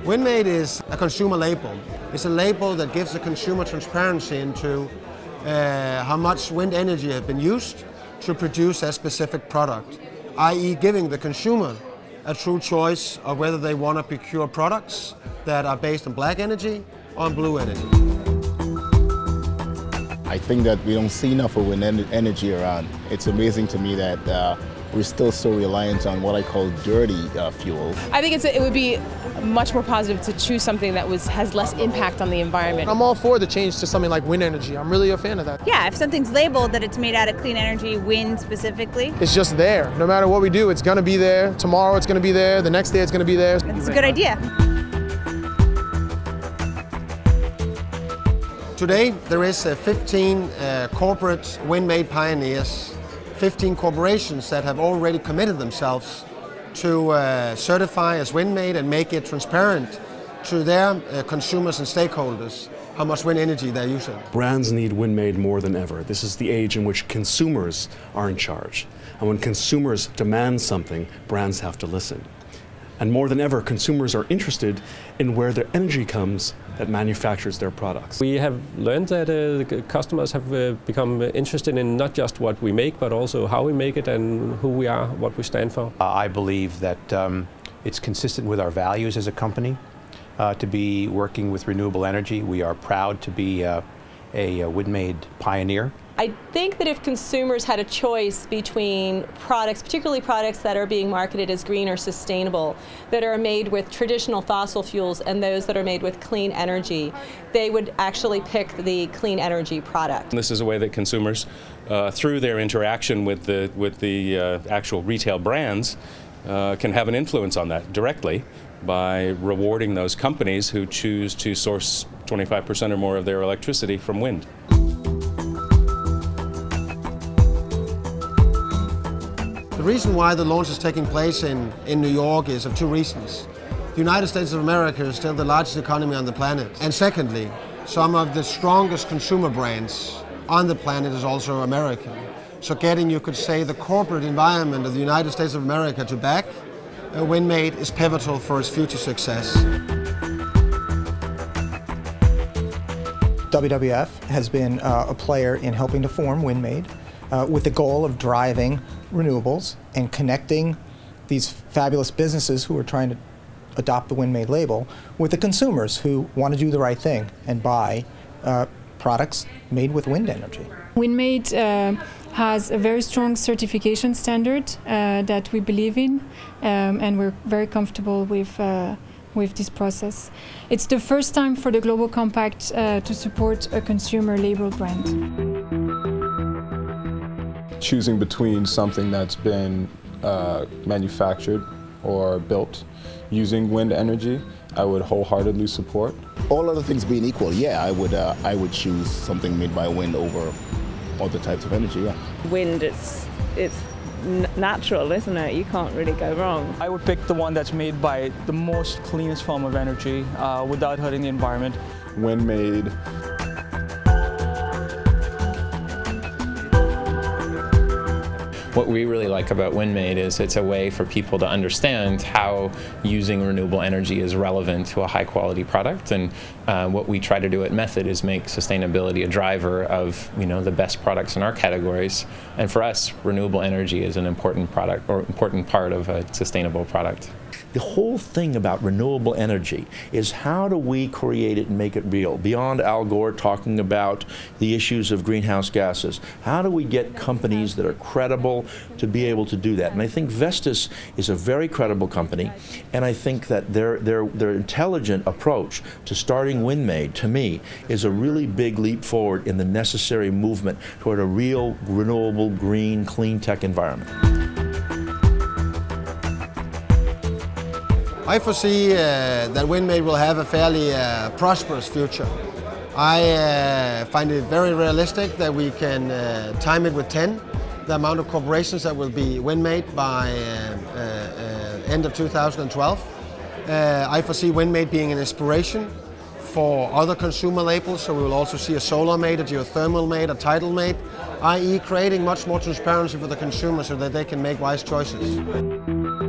WindMade is a consumer label. It's a label that gives the consumer transparency into how much wind energy has been used to produce a specific product, i.e. giving the consumer a true choice of whether they want to procure products that are based on black energy or on blue energy. I think that we don't see enough of wind energy around. It's amazing to me that we're still so reliant on what I call dirty fuels. I think it would be much more positive to choose something that has less impact on the environment. I'm all for the change to something like wind energy. I'm really a fan of that. Yeah, if something's labeled that it's made out of clean energy, wind specifically. It's just there. No matter what we do, it's going to be there. Tomorrow it's going to be there. The next day it's going to be there. It's a good idea. Today there is 15 corporate WindMade pioneers, 15 corporations that have already committed themselves to certify as WindMade and make it transparent to their consumers and stakeholders how much wind energy they're using. Brands need WindMade more than ever. This is the age in which consumers are in charge. And when consumers demand something, brands have to listen. And more than ever, consumers are interested in where their energy comes that manufactures their products. We have learned that customers have become interested in not just what we make, but also how we make it and who we are, what we stand for. I believe that it's consistent with our values as a company to be working with renewable energy. We are proud to be a WindMade pioneer. I think that if consumers had a choice between products, particularly products that are being marketed as green or sustainable, that are made with traditional fossil fuels and those that are made with clean energy, they would actually pick the clean energy product. This is a way that consumers, through their interaction with the actual retail brands, can have an influence on that directly by rewarding those companies who choose to source 25% or more of their electricity from wind. The reason why the launch is taking place in New York is of two reasons. The United States of America is still the largest economy on the planet. And secondly, some of the strongest consumer brands on the planet is also American. So getting, you could say, the corporate environment of the United States of America to back WindMade is pivotal for its future success. WWF has been a player in helping to form WindMade with the goal of driving renewables and connecting these fabulous businesses who are trying to adopt the WindMade label with the consumers who want to do the right thing and buy products made with wind energy. WindMade has a very strong certification standard that we believe in, and we're very comfortable with this process. It's the first time for the Global Compact to support a consumer label brand. Choosing between something that's been manufactured or built using wind energy, I would wholeheartedly support. All other things being equal, yeah, I would choose something made by wind over other types of energy, yeah. Wind, it's natural, isn't it? You can't really go wrong. I would pick the one that's made by the most cleanest form of energy without hurting the environment. WindMade. What we really like about WindMade is it's a way for people to understand how using renewable energy is relevant to a high-quality product, and what we try to do at Method is make sustainability a driver of the best products in our categories. And for us, renewable energy is an important product or important part of a sustainable product. The whole thing about renewable energy is how do we create it and make it real? Beyond Al Gore talking about the issues of greenhouse gases, how do we get companies that are credible to be able to do that? And I think Vestas is a very credible company, and I think that their intelligent approach to starting WindMade, to me, is a really big leap forward in the necessary movement toward a real renewable, green, clean tech environment. I foresee that WindMade will have a fairly prosperous future. I find it very realistic that we can time it with 10, the amount of corporations that will be WindMade by end of 2012. I foresee WindMade being an inspiration for other consumer labels, so we will also see a solar made, a geothermal made, a tidal made, i.e. creating much more transparency for the consumer so that they can make wise choices.